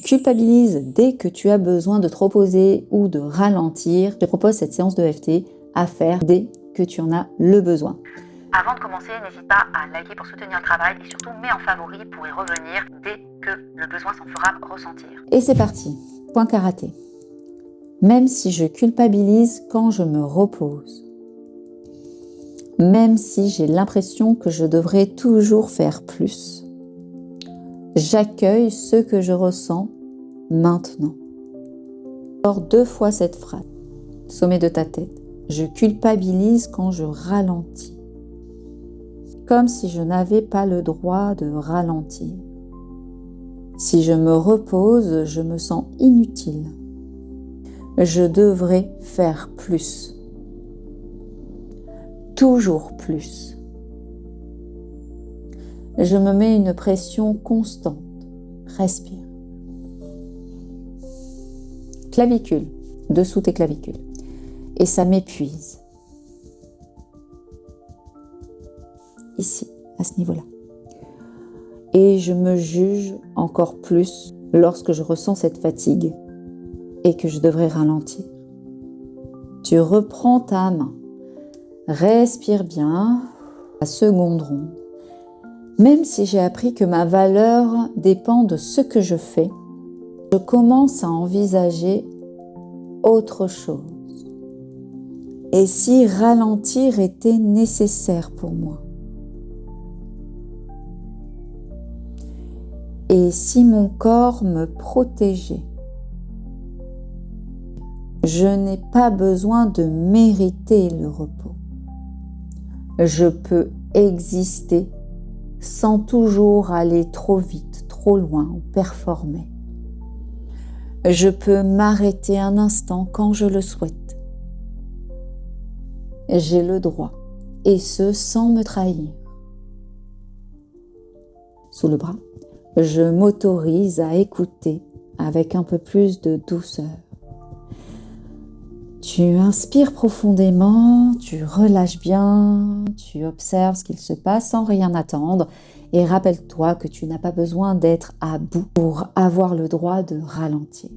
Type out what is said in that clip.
culpabilises dès que tu as besoin de te reposer ou de ralentir, je te propose cette séance de EFT à faire dès que tu en as le besoin. Avant de commencer, n'hésite pas à liker pour soutenir le travail et surtout mets en favori pour y revenir dès que le besoin s'en fera ressentir. Et c'est parti, point karaté. Même si je culpabilise quand je me repose, même si j'ai l'impression que je devrais toujours faire plus, j'accueille ce que je ressens maintenant. Sors 2 fois cette phrase, sommet de ta tête. Je culpabilise quand je ralentis, comme si je n'avais pas le droit de ralentir. Si je me repose, je me sens inutile. Je devrais faire plus. Toujours plus. Je me mets une pression constante. Respire. Clavicule, dessous tes clavicules. Et ça m'épuise. Ici, à ce niveau-là. Et je me juge encore plus lorsque je ressens cette fatigue et que je devrais ralentir. Tu reprends ta main. Respire bien, la seconde ronde. Même si j'ai appris que ma valeur dépend de ce que je fais, je commence à envisager autre chose. Et si ralentir était nécessaire pour moi? Et si mon corps me protégeait? Je n'ai pas besoin de mériter le repos. Je peux exister sans toujours aller trop vite, trop loin ou performer. Je peux m'arrêter un instant quand je le souhaite. J'ai le droit, et ce sans me trahir. Sous le bras, je m'autorise à écouter avec un peu plus de douceur. Tu inspires profondément, tu relâches bien, tu observes ce qu'il se passe sans rien attendre et rappelle-toi que tu n'as pas besoin d'être à bout pour avoir le droit de ralentir.